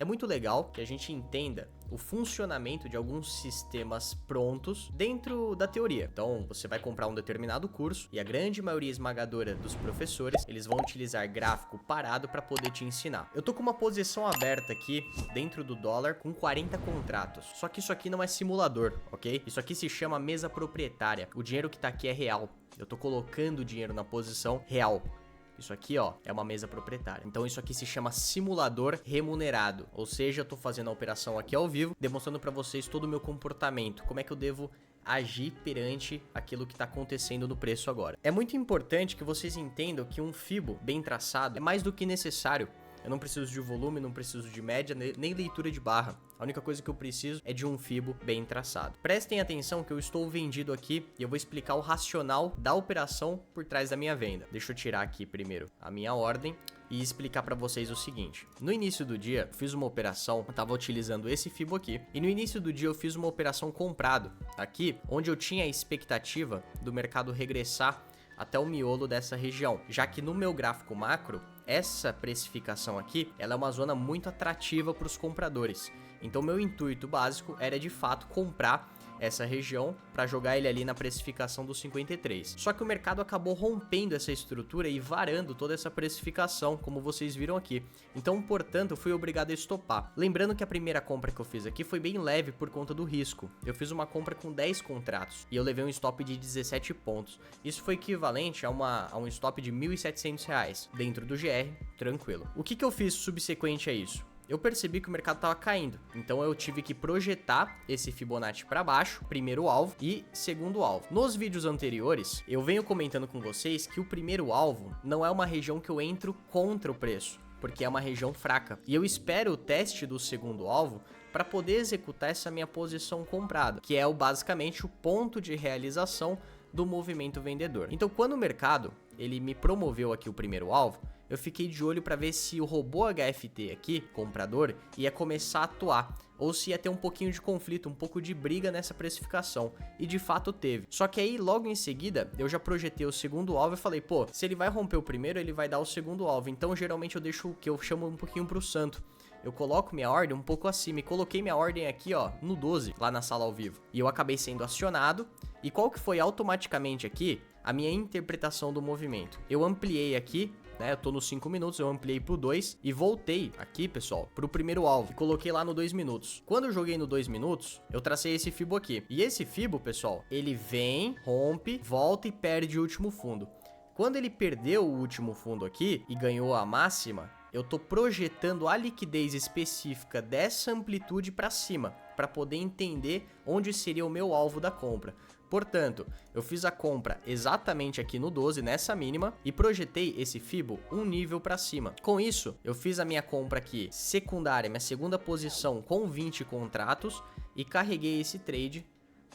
É muito legal que a gente entenda o funcionamento de alguns sistemas prontos dentro da teoria. Então, você vai comprar um determinado curso e a grande maioria esmagadora dos professores, eles vão utilizar gráfico parado para poder te ensinar. Eu tô com uma posição aberta aqui dentro do dólar com 40 contratos. Só que isso aqui não é simulador, ok? Isso aqui se chama mesa proprietária. O dinheiro que tá aqui é real. Eu tô colocando o dinheiro na posição real. Isso aqui, ó, é uma mesa proprietária. Então isso aqui se chama simulador remunerado. Ou seja, eu tô fazendo a operação aqui ao vivo, demonstrando pra vocês todo o meu comportamento, como é que eu devo agir perante aquilo que tá acontecendo no preço agora. É muito importante que vocês entendam que um FIBO bem traçado é mais do que necessário. Eu não preciso de volume, não preciso de média, nem leitura de barra. A única coisa que eu preciso é de um FIBO bem traçado. Prestem atenção que eu estou vendido aqui e eu vou explicar o racional da operação por trás da minha venda. Deixa eu tirar aqui primeiro a minha ordem e explicar para vocês o seguinte. No início do dia, eu fiz uma operação, eu tava utilizando esse FIBO aqui, e no início do dia eu fiz uma operação comprado aqui, onde eu tinha a expectativa do mercado regressar até o miolo dessa região, já que no meu gráfico macro, essa precificação aqui, ela é uma zona muito atrativa para os compradores. Então meu intuito básico era de fato comprar essa região para jogar ele ali na precificação dos 53. Só que o mercado acabou rompendo essa estrutura e varando toda essa precificação, como vocês viram aqui. Então, portanto, eu fui obrigado a estopar. Lembrando que a primeira compra que eu fiz aqui foi bem leve por conta do risco. Eu fiz uma compra com 10 contratos e eu levei um stop de 17 pontos. Isso foi equivalente a um stop de R$ 1.700 dentro do GR, tranquilo. O que eu fiz subsequente a isso? Eu percebi que o mercado estava caindo, então eu tive que projetar esse Fibonacci para baixo, primeiro alvo e segundo alvo. Nos vídeos anteriores, eu venho comentando com vocês que o primeiro alvo não é uma região que eu entro contra o preço, porque é uma região fraca. E eu espero o teste do segundo alvo para poder executar essa minha posição comprada, que é basicamente o ponto de realização do movimento vendedor. Então, quando o mercado ele me promoveu aqui o primeiro alvo, eu fiquei de olho para ver se o robô HFT aqui, comprador, ia começar a atuar, ou se ia ter um pouquinho de conflito, um pouco de briga nessa precificação, e de fato teve. Só que aí, logo em seguida, eu já projetei o segundo alvo e falei, pô, se ele vai romper o primeiro, ele vai dar o segundo alvo, então geralmente eu deixo o que eu chamo um pouquinho pro santo. Eu coloco minha ordem um pouco acima e coloquei minha ordem aqui, ó, no 12, lá na sala ao vivo. E eu acabei sendo acionado. E qual que foi automaticamente aqui a minha interpretação do movimento? Eu ampliei aqui, né, eu tô nos 5 minutos, eu ampliei pro 2 e voltei aqui, pessoal, pro primeiro alvo e coloquei lá no 2 minutos. Quando eu joguei no 2 minutos, eu tracei esse FIBO aqui. E esse FIBO, pessoal, ele vem, rompe, volta e perde o último fundo. Quando ele perdeu o último fundo aqui e ganhou a máxima, eu tô projetando a liquidez específica dessa amplitude para cima, para poder entender onde seria o meu alvo da compra. Portanto, eu fiz a compra exatamente aqui no 12, nessa mínima, e projetei esse FIBO um nível para cima. Com isso, eu fiz a minha compra aqui secundária, minha segunda posição com 20 contratos, e carreguei esse trade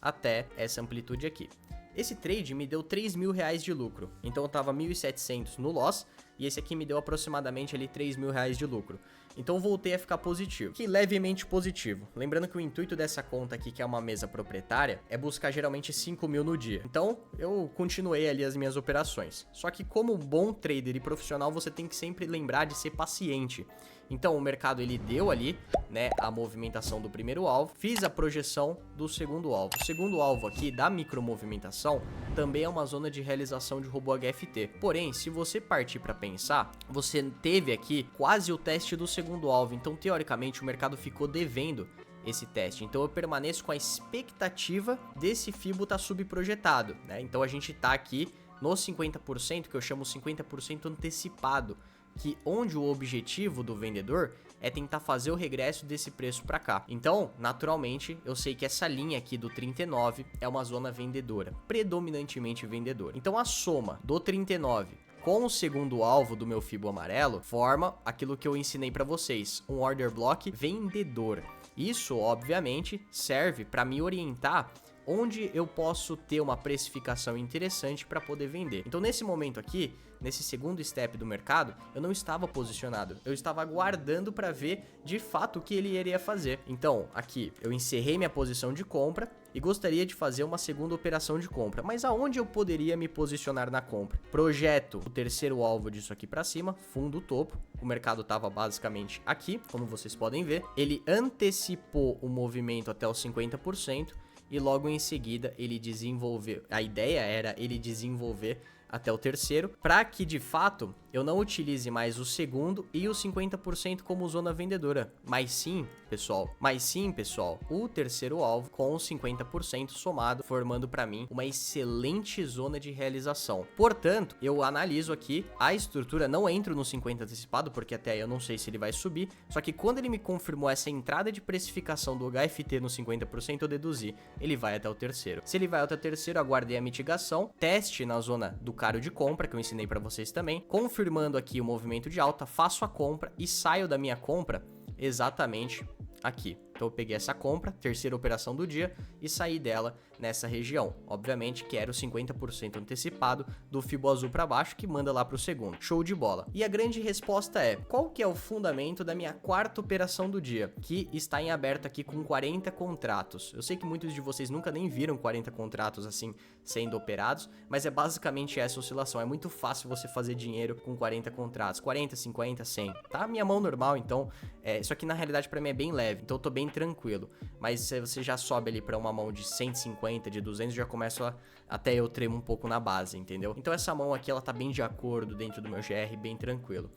até essa amplitude aqui. Esse trade me deu R$3.000 de lucro, então eu tava 1.700 no loss, e esse aqui me deu aproximadamente ali R$3.000 de lucro. Então voltei a ficar positivo, que levemente positivo. Lembrando que o intuito dessa conta aqui, que é uma mesa proprietária, é buscar geralmente 5.000 no dia. Então eu continuei ali as minhas operações. Só que como bom trader e profissional, você tem que sempre lembrar de ser paciente. Então o mercado ele deu ali, né, a movimentação do primeiro alvo, fiz a projeção do segundo alvo. O segundo alvo aqui da micromovimentação também é uma zona de realização de robô HFT. Porém, se você partir para pensar, você teve aqui quase o teste do segundo alvo, então teoricamente o mercado ficou devendo esse teste. Então eu permaneço com a expectativa desse FIBO estar subprojetado, né? Então a gente tá aqui no 50%, que eu chamo 50% antecipado, que onde o objetivo do vendedor é tentar fazer o regresso desse preço para cá. Então, naturalmente, eu sei que essa linha aqui do 39 é uma zona vendedora, predominantemente vendedora. Então a soma do 39 com o segundo alvo do meu FIBO amarelo forma aquilo que eu ensinei para vocês, um order block vendedor. Isso, obviamente, serve para me orientar onde eu posso ter uma precificação interessante para poder vender. Então, nesse momento aqui, nesse segundo step do mercado, eu não estava posicionado, eu estava aguardando para ver de fato o que ele iria fazer. Então, aqui eu encerrei minha posição de compra e gostaria de fazer uma segunda operação de compra. Mas aonde eu poderia me posicionar na compra? Projeto o terceiro alvo disso aqui para cima, fundo topo. O mercado estava basicamente aqui, como vocês podem ver. Ele antecipou o movimento até os 50% e logo em seguida ele desenvolveu. A ideia era ele desenvolver até o terceiro, para que de fato eu não utilize mais o segundo e os 50% como zona vendedora, mas sim, pessoal, o terceiro alvo com os 50% somado, formando para mim uma excelente zona de realização. Portanto, eu analiso aqui a estrutura, não entro no 50 antecipado, porque até aí eu não sei se ele vai subir, só que quando ele me confirmou essa entrada de precificação do HFT no 50%, eu deduzi, ele vai até o terceiro. Se ele vai até o terceiro, aguardei a mitigação, teste na zona do caro de compra, que eu ensinei para vocês também, confirmando aqui o movimento de alta, faço a compra e saio da minha compra exatamente aqui. Então eu peguei essa compra, terceira operação do dia, e saí dela nessa região. Obviamente quero 50% antecipado do Fibo azul para baixo, que manda lá para o segundo. Show de bola. E a grande resposta é, qual que é o fundamento da minha quarta operação do dia, que está em aberto aqui com 40 contratos. Eu sei que muitos de vocês nunca nem viram 40 contratos assim sendo operados, mas é basicamente essa oscilação. É muito fácil você fazer dinheiro com 40 contratos, 40, 50, 100. Tá? Minha mão normal, então, isso aqui na realidade para mim é bem leve, então eu tô bem tranquilo. Mas se você já sobe ali para uma mão de 150, de 200, já começa até eu tremo um pouco na base, entendeu? Então essa mão aqui, ela tá bem de acordo dentro do meu GR, bem tranquilo.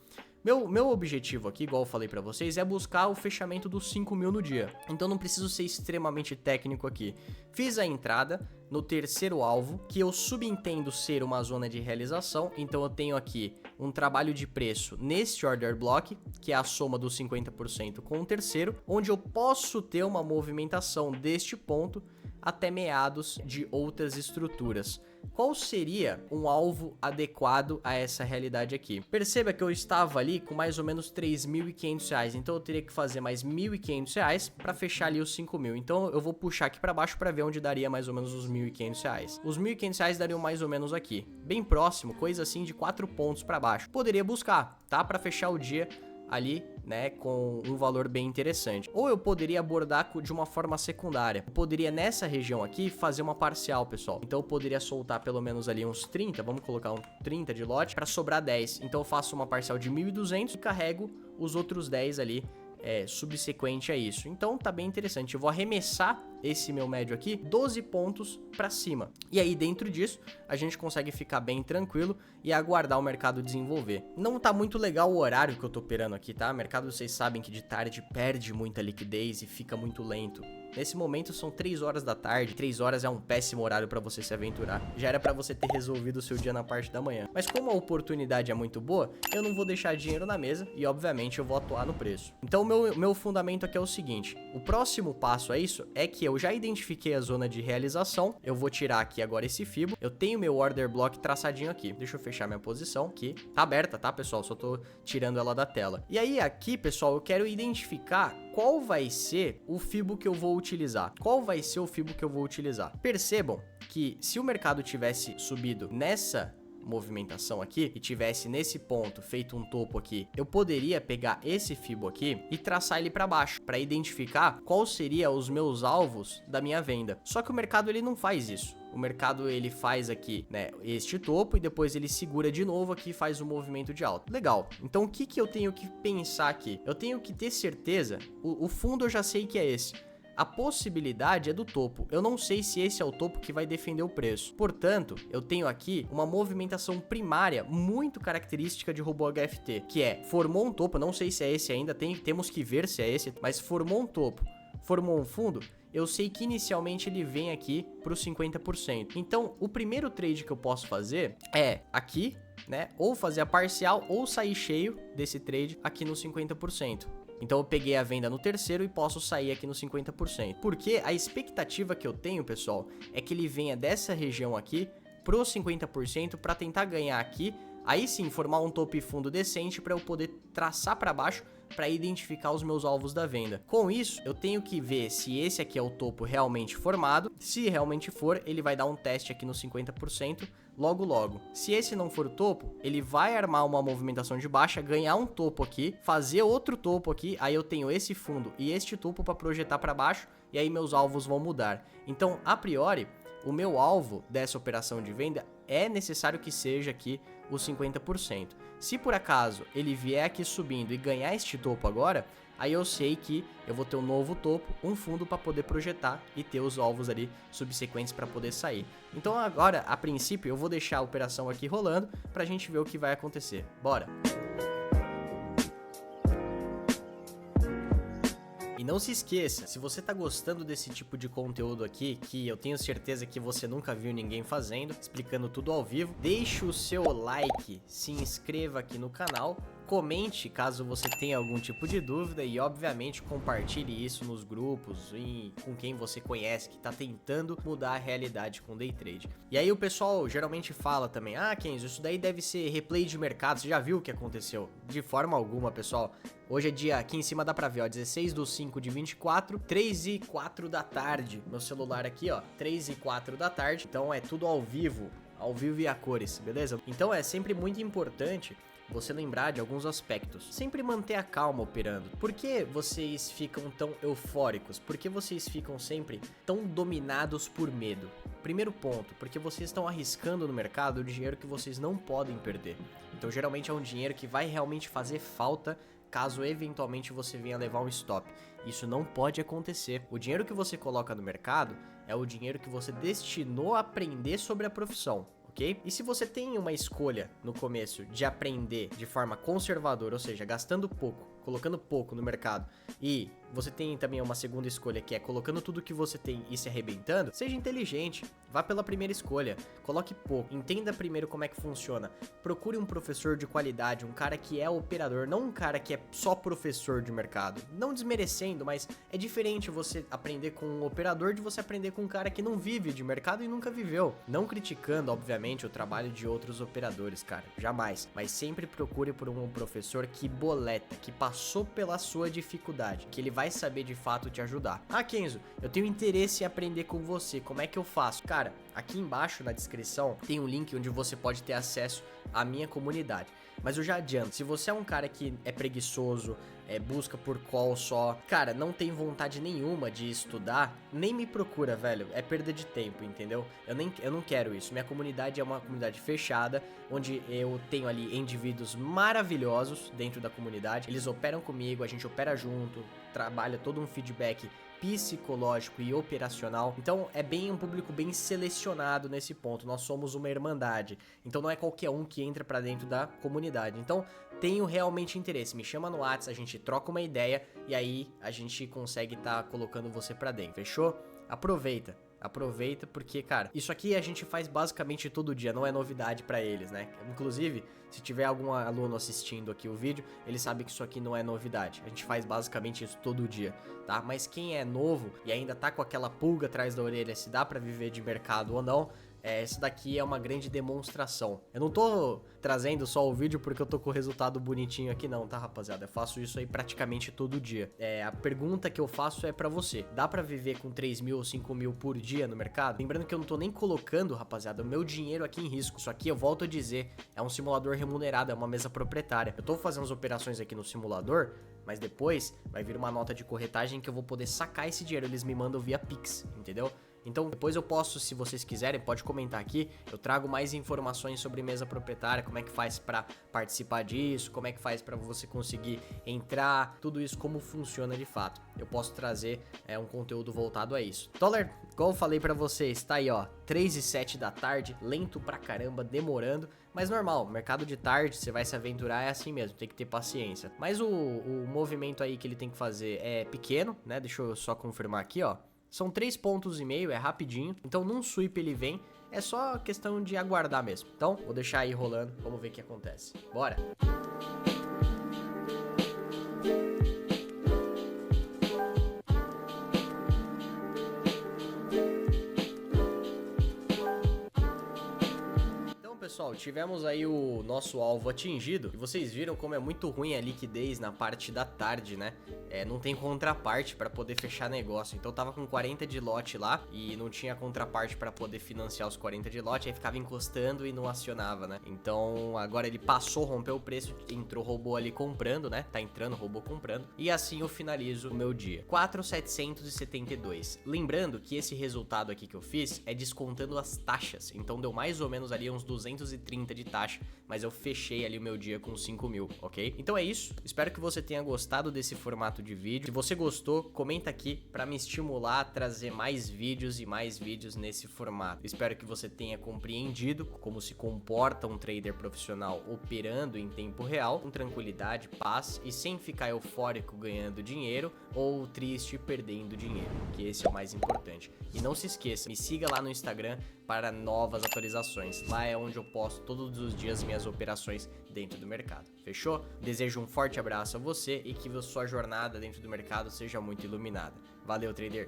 Meu objetivo aqui, igual eu falei pra vocês, é buscar o fechamento dos 5 mil no dia. Então não preciso ser extremamente técnico aqui. Fiz a entrada no terceiro alvo, que eu subentendo ser uma zona de realização. Então eu tenho aqui um trabalho de preço neste order block, que é a soma dos 50% com o terceiro, onde eu posso ter uma movimentação deste ponto até meados de outras estruturas. Qual seria um alvo adequado a essa realidade aqui? Perceba que eu estava ali com mais ou menos R$3.500, então eu teria que fazer mais R$1.500 para fechar ali os 5 mil. Então eu vou puxar aqui para baixo para ver onde daria mais ou menos os R$1.500. Os R$1.500 dariam mais ou menos aqui, bem próximo, coisa assim de 4 pontos para baixo. Poderia buscar, tá? Para fechar o dia ali, né, com um valor bem interessante. Ou eu poderia abordar de uma forma secundária. Eu poderia nessa região aqui fazer uma parcial, pessoal. Então eu poderia soltar pelo menos ali uns 30, vamos colocar um 30 de lote para sobrar 10. Então eu faço uma parcial de 1.200 e carrego os outros 10 ali subsequente a isso. Então tá bem interessante. Eu vou arremessar esse meu médio aqui 12 pontos para cima. E aí dentro disso a gente consegue ficar bem tranquilo e aguardar o mercado desenvolver. Não tá muito legal o horário que eu tô operando aqui, tá? O mercado, vocês sabem que de tarde perde muita liquidez e fica muito lento. Nesse momento são 3 horas da tarde. 3 horas é um péssimo horário para você se aventurar. Já era para você ter resolvido o seu dia na parte da manhã. Mas como a oportunidade é muito boa, eu não vou deixar dinheiro na mesa e obviamente eu vou atuar no preço. Então o meu fundamento aqui é o seguinte. O próximo passo a isso é que eu já identifiquei a zona de realização. Eu vou tirar aqui agora esse Fibo. Eu tenho meu order block traçadinho aqui. Deixa eu fechar minha posição aqui. Tá aberta, tá, pessoal? Só tô tirando ela da tela. E aí aqui, pessoal, eu quero identificar qual vai ser o Fibo que eu vou utilizar. Qual vai ser o Fibo que eu vou utilizar? Percebam que se o mercado tivesse subido nessa movimentação aqui e tivesse nesse ponto feito um topo aqui, eu poderia pegar esse Fibo aqui e traçar ele para baixo para identificar qual seria os meus alvos da minha venda. Só que o mercado ele não faz isso. O mercado ele faz aqui, né, este topo e depois ele segura de novo aqui e faz um movimento de alta. Legal. Então o que eu tenho que pensar aqui? Eu tenho que ter certeza, o fundo eu já sei que é esse. A possibilidade é do topo. Eu não sei se esse é o topo que vai defender o preço. Portanto, eu tenho aqui uma movimentação primária muito característica de robô HFT, que é, formou um topo, não sei se é esse ainda, temos que ver se é esse, mas formou um topo, formou um fundo, eu sei que inicialmente ele vem aqui para os 50%. Então, o primeiro trade que eu posso fazer é aqui, né, ou fazer a parcial ou sair cheio desse trade aqui no 50%. Então eu peguei a venda no terceiro e posso sair aqui no 50%. Porque a expectativa que eu tenho, pessoal, é que ele venha dessa região aqui pro 50% para tentar ganhar aqui Aí sim, formar um topo e fundo decente para eu poder traçar para baixo para identificar os meus alvos da venda. Com isso, eu tenho que ver se esse aqui é o topo realmente formado. Se realmente for, ele vai dar um teste aqui no 50% logo. Se esse não for o topo, ele vai armar uma movimentação de baixa, ganhar um topo aqui, fazer outro topo aqui, aí eu tenho esse fundo e este topo para projetar para baixo, e aí meus alvos vão mudar. Então, a priori, o meu alvo dessa operação de venda é necessário que seja aqui os 50%. Se por acaso ele vier aqui subindo e ganhar este topo agora, aí eu sei que eu vou ter um novo topo, um fundo para poder projetar e ter os alvos ali subsequentes para poder sair. Então agora, a princípio, eu vou deixar a operação aqui rolando para a gente ver o que vai acontecer. Bora! E não se esqueça, se você tá gostando desse tipo de conteúdo aqui, que eu tenho certeza que você nunca viu ninguém fazendo, explicando tudo ao vivo, deixe o seu like, se inscreva aqui no canal, comente caso você tenha algum tipo de dúvida e obviamente compartilhe isso nos grupos e com quem você conhece que tá tentando mudar a realidade com day trade. E aí o pessoal geralmente fala também, Kenzo, isso daí deve ser replay de mercado, você já viu o que aconteceu? De forma alguma, pessoal. Hoje é dia, aqui em cima dá pra ver, ó, 16/5/24, 3h04 da tarde. Meu celular aqui, ó, 3h04 da tarde. Então é tudo ao vivo e a cores, beleza? Então é sempre muito importante você lembrar de alguns aspectos. Sempre manter a calma operando. Por que vocês ficam tão eufóricos? Por que vocês ficam sempre tão dominados por medo? Primeiro ponto, porque vocês estão arriscando no mercado o dinheiro que vocês não podem perder. Então geralmente é um dinheiro que vai realmente fazer falta caso eventualmente você venha levar um stop. Isso não pode acontecer. O dinheiro que você coloca no mercado é o dinheiro que você destinou a aprender sobre a profissão. Okay? E se você tem uma escolha no começo de aprender de forma conservadora, ou seja, gastando pouco, colocando pouco no mercado, e você tem também uma segunda escolha que é colocando tudo que você tem e se arrebentando, seja inteligente, vá pela primeira escolha, coloque pouco, entenda primeiro como é que funciona, procure um professor de qualidade, um cara que é operador, não um cara que é só professor de mercado, não desmerecendo, mas é diferente você aprender com um operador de você aprender com um cara que não vive de mercado e nunca viveu, não criticando, obviamente, o trabalho de outros operadores, cara, jamais, mas sempre procure por um professor que boleta, que passou pela sua dificuldade, que ele vai saber de fato te ajudar. Kenzo, eu tenho interesse em aprender com você, como é que eu faço? Cara, aqui embaixo na descrição tem um link onde você pode ter acesso à minha comunidade. Mas eu já adianto, se você é um cara que é preguiçoso, busca por call só, cara, não tem vontade nenhuma de estudar, nem me procura, velho, é perda de tempo, entendeu? Eu não quero isso. Minha comunidade é uma comunidade fechada, onde eu tenho ali indivíduos maravilhosos dentro da comunidade, eles operam comigo, a gente opera junto, trabalha todo um feedback psicológico e operacional. Então é bem um público bem selecionado nesse ponto. Nós somos uma irmandade. Então não é qualquer um que entra pra dentro da comunidade. Então tenho realmente interesse, me chama no WhatsApp, a gente troca uma ideia e aí a gente consegue estar colocando você pra dentro. Fechou? Aproveita porque, cara, isso aqui a gente faz basicamente todo dia, não é novidade pra eles, né? Inclusive, se tiver algum aluno assistindo aqui o vídeo, ele sabe que isso aqui não é novidade. A gente faz basicamente isso todo dia, tá? Mas quem é novo e ainda tá com aquela pulga atrás da orelha, se dá pra viver de mercado ou não, essa daqui é uma grande demonstração. Eu não tô trazendo só o vídeo porque eu tô com o resultado bonitinho aqui não, tá, rapaziada? Eu faço isso aí praticamente todo dia. A pergunta que eu faço é pra você. Dá pra viver com 3 mil ou 5 mil por dia no mercado? Lembrando que eu não tô nem colocando, rapaziada, o meu dinheiro aqui em risco. Isso aqui, eu volto a dizer, é um simulador remunerado, é uma mesa proprietária. Eu tô fazendo as operações aqui no simulador, mas depois vai vir uma nota de corretagem que eu vou poder sacar esse dinheiro. Eles me mandam via Pix, entendeu? Então depois eu posso, se vocês quiserem, pode comentar aqui, eu trago mais informações sobre mesa proprietária, como é que faz pra participar disso, como é que faz pra você conseguir entrar, tudo isso, como funciona de fato. Eu posso trazer um conteúdo voltado a isso. Dólar, igual eu falei pra vocês, tá aí ó, 3h07 da tarde, lento pra caramba, demorando, mas normal, mercado de tarde, você vai se aventurar, é assim mesmo, tem que ter paciência. Mas o movimento aí que ele tem que fazer é pequeno, né, deixa eu só confirmar aqui, ó. São 3,5 pontos, é rapidinho. Então num sweep ele vem, é só questão de aguardar mesmo. Então vou deixar aí rolando, vamos ver o que acontece. Bora! Pessoal, pessoal, tivemos aí o nosso alvo atingido. E vocês viram como é muito ruim a liquidez na parte da tarde, né? Não tem contraparte para poder fechar negócio. Então eu tava com 40 de lote lá e não tinha contraparte para poder financiar os 40 de lote. Aí ficava encostando e não acionava, né? Então agora ele passou, rompeu o preço, entrou robô ali comprando, né? Tá entrando robô comprando. E assim eu finalizo o meu dia. 4.772. Lembrando que esse resultado aqui que eu fiz é descontando as taxas. Então deu mais ou menos ali uns 230 de taxa, mas eu fechei ali o meu dia com 5 mil, ok? Então é isso, espero que você tenha gostado desse formato de vídeo. Se você gostou, comenta aqui para me estimular a trazer mais vídeos e mais vídeos nesse formato. Espero que você tenha compreendido como se comporta um trader profissional operando em tempo real, com tranquilidade, paz e sem ficar eufórico ganhando dinheiro ou triste perdendo dinheiro, que esse é o mais importante. E não se esqueça, me siga lá no Instagram para novas atualizações. Lá é onde eu posto todos os dias minhas operações dentro do mercado. Fechou? Desejo um forte abraço a você e que a sua jornada dentro do mercado seja muito iluminada. Valeu, trader!